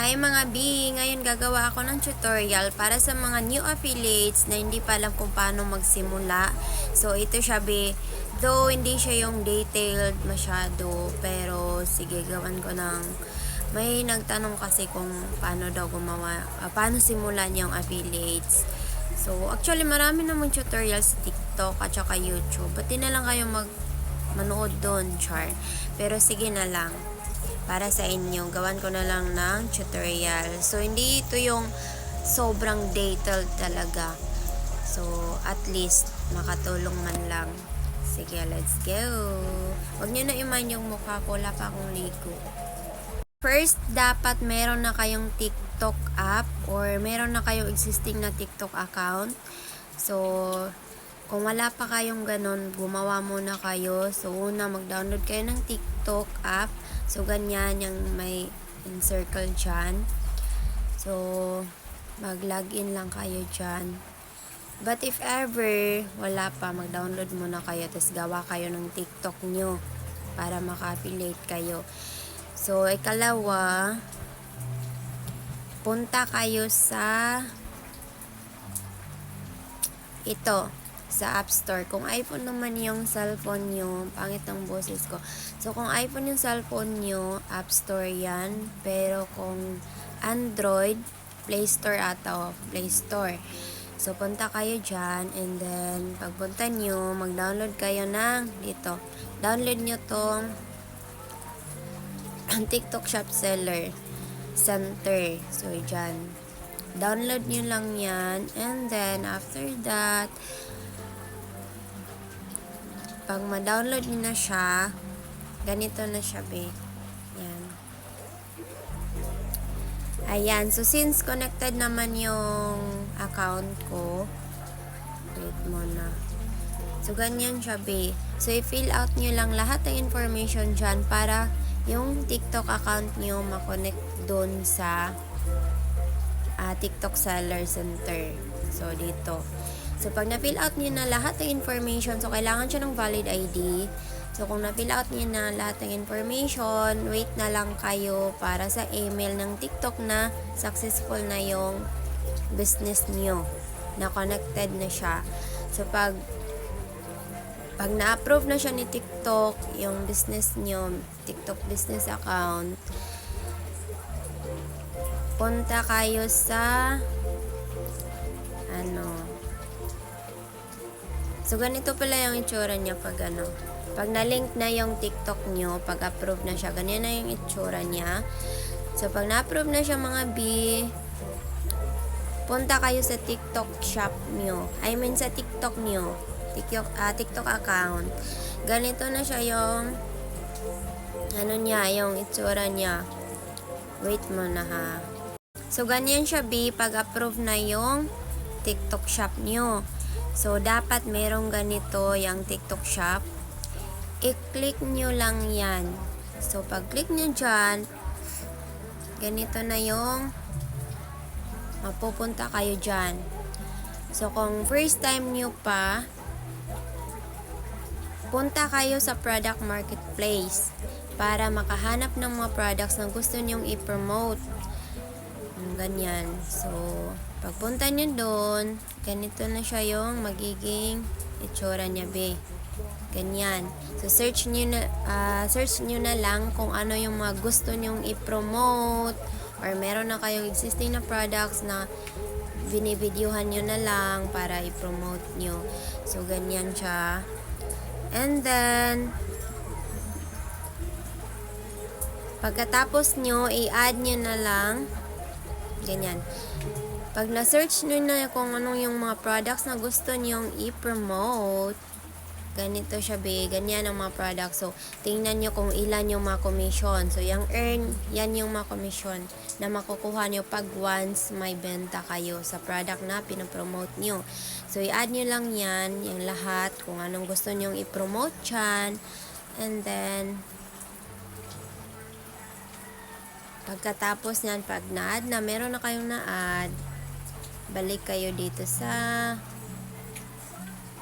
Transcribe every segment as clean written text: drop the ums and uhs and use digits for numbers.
Hi mga B! Ngayon gagawa ako ng tutorial para sa mga new affiliates na hindi pa alam kung paano magsimula. So ito siya B. Though hindi siya yung detailed masyado, pero sige gawan ko ng may nagtanong kasi kung paano daw gumawa, paano simulan yung affiliates. So actually marami namang tutorial sa TikTok at saka YouTube. Ba't di na lang kayo manood doon, char. Pero sige na lang para sa inyo, gawan ko na lang ng tutorial. So, hindi ito yung sobrang detailed talaga. So, at least, makatulong man lang. Sige, let's go. Huwag nyo na iman yung mukha ko, wala pa akong ligo. First, dapat meron na kayong TikTok app or meron na kayong existing na TikTok account. So, kung wala pa kayong ganun, gumawa muna kayo. So, una, mag-download kayo ng TikTok app. So, ganyan yung may encircle dyan. So, mag-login lang kayo dyan. But if ever, wala pa, mag-download muna kayo. Tapos, gawa kayo ng TikTok nyo para maka-affiliate kayo. So, ikalawa, punta kayo sa sa App Store. Kung iPhone naman yung cellphone nyo, pangit ang boses ko. So, kung iPhone yung cellphone nyo, App Store yan. Pero kung Android, Play Store ata o Play Store. So, punta kayo dyan. And then, pagpunta nyo, mag-download kayo ng dito. Download nyo tong TikTok Shop Seller Center. So, dyan. Download nyo lang yan. And then, after that, pag ma-download nyo na siya, ganito na siya, be. Yan. Ayan. So, since connected naman yung account ko, wait muna. So, ganyan siya, be. So, i-fill out nyo lang lahat ng information dyan para yung TikTok account nyo ma-connect dun sa TikTok Seller Center. So, dito. So, pag na-fill out nyo na lahat ng information, so, kailangan siya ng valid ID. So, kung na-fill out nyo na lahat ng information, wait na lang kayo para sa email ng TikTok na successful na yung business nyo, na connected na siya. So, pag na-approve na siya ni TikTok, yung business nyo, TikTok business account, punta kayo sa so, ganito pala yung itsura niya pag pag na-link na yung TikTok nyo, pag approve na siya, ganyan na yung itsura niya. So, pag na-approve na siya mga B, punta kayo sa TikTok shop nyo. I mean, sa TikTok nyo. TikTok account. Ganito na siya yung yung itsura niya. Wait mo na ha. So, ganyan siya B, pag approve na yung TikTok shop nyo. So, dapat merong ganito yung TikTok shop. I-click nyo lang yan. So, pag-click nyo dyan, ganito na yung mapupunta kayo dyan. So, kung first time nyo pa, punta kayo sa product marketplace para makahanap ng mga products na gusto nyong i-promote. Ganyan. So, pagpunta nyo doon, ganito na siya yung magiging itsura niya, be. Ganyan. So, search nyo na lang kung ano yung mga gusto nyong i-promote or meron na kayong existing na products na binivideohan nyo na lang para i-promote nyo. So, ganyan siya. And then, pagkatapos nyo, i-add nyo na lang ganyan. Pag na-search nyo na kung anong yung mga products na gusto nyong i-promote, ganito siya, be. Ganyan ang mga products. So, tingnan nyo kung ilan yung mga commission. So, yung earn, yan yung mga commission na makukuha nyo pag once may benta kayo sa product na pinapromote nyo. So, i-add nyo lang yan, yung lahat, kung anong gusto nyong i-promote dyan. And then, pagkatapos nyan, pag na-add na, meron na kayong na-add, balik kayo dito sa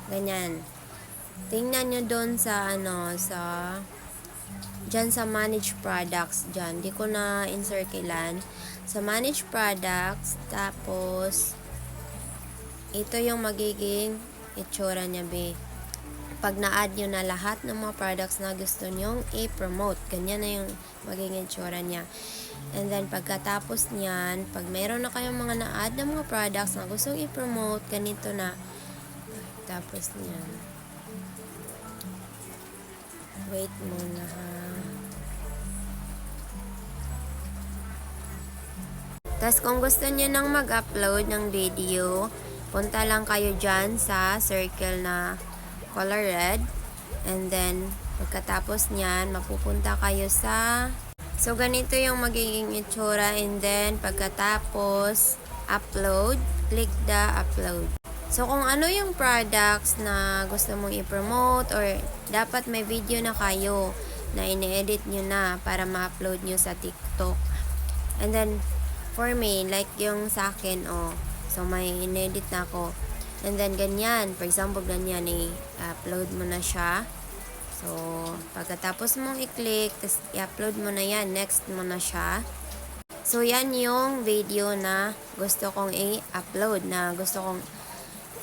ganyan. Tingnan nyo doon sa dyan sa manage products dyan. Di ko na encirclean. Sa manage products, tapos ito yung magiging itsura niya, be. Pag na-add nyo na lahat ng mga products na gusto nyong i-promote, ganyan na yung magiging itsura niya. And then, pagkatapos niyan, pag meron na kayong mga na-add na mga products na gustong i-promote, ganito na. Tapos niyan. Wait muna, ha. Tapos, kung gusto niyo nang mag-upload ng video, punta lang kayo dyan sa circle na color red. And then, pagkatapos niyan, mapupunta kayo sa... So, ganito yung magiging itsura. And then, pagkatapos, upload, click the upload. So, kung ano yung products na gusto mong i-promote or dapat may video na kayo na ine-edit nyo na para ma-upload nyo sa TikTok. And then, for me, like yung sa akin, so may ine-edit na ako. And then, ganyan. For example, ganyan, i-upload mo na siya. So, pagkatapos mong i-click, tapos i-upload mo na yan, next mo na siya. So, yan yung video na gusto kong i-upload, na gusto kong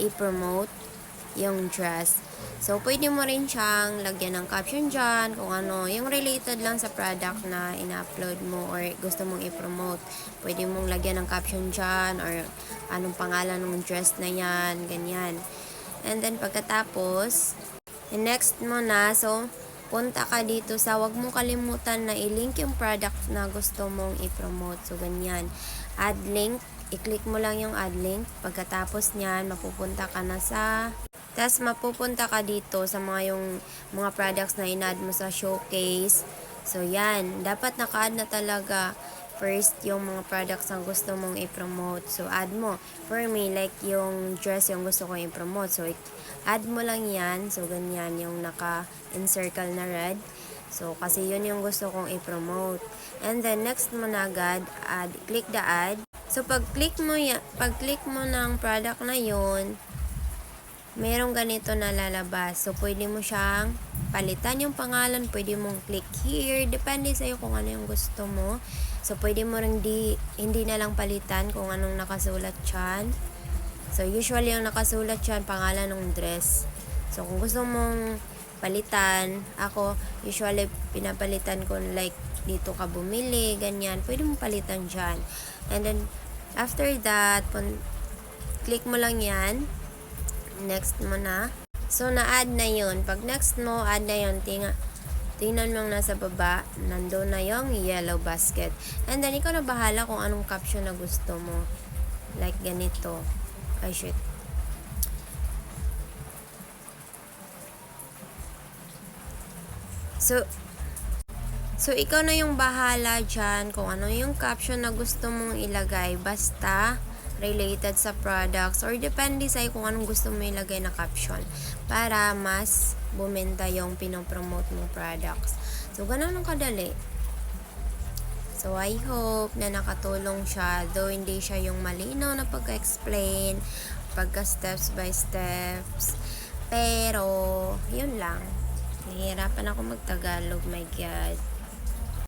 i-promote yung dress. So, pwede mo rin siyang lagyan ng caption dyan, kung ano, yung related lang sa product na ina-upload mo or gusto mong i-promote. Pwede mong lagyan ng caption dyan or anong pangalan ng dress na yan, ganyan. And then, pagkatapos, next mo na, so, punta ka dito sa, wag mong kalimutan na i-link yung product na gusto mong i-promote. So, ganyan. Add link. I-click mo lang yung add link. Pagkatapos niyan, mapupunta ka na sa... Tapos, mapupunta ka dito sa yung mga products na in-add mo sa showcase. So, yan. Dapat naka-add na talaga first yung mga products na gusto mong i-promote. So, add mo. For me, like yung dress yung gusto kong i-promote. So, add mo lang yan. So, ganyan yung naka-encircle na red. So, kasi yun yung gusto kong i-promote. And then, next mo na agad, click the add. So, pag-click mo ng product na yun, merong ganito na lalabas. So, pwede mo siyang palitan yung pangalan. Pwede mong click here. Depende sa'yo kung ano yung gusto mo. So, pwede mo rin hindi na lang palitan kung anong nakasulat dyan. So, usually yung nakasulat dyan, pangalan ng dress. So, kung gusto mong palitan, ako, usually, pinapalitan ko like, dito ka bumili, ganyan. Pwede mong palitan dyan. And then, after that, click mo lang yan. Next mo na. So, na-add na yun. Pag next mo, add na yun. Tingnan mo nasa baba. Nandun na yung yellow basket. And then, ikaw na bahala kung anong caption na gusto mo. Like, ganito. Ay, shit. So, ikaw na yung bahala dyan kung ano yung caption na gusto mong ilagay. Basta, related sa products or depende sa'yo kung anong gusto mo ilagay na caption para mas bumenta yung pinopromote mong products. So, ganun ang kadali. So, I hope na nakatulong siya. Though, hindi siya yung malinaw na pagka-explain, pagka-steps by steps. Pero, yun lang. Nahihirapan ako mag-Tagalog, my God.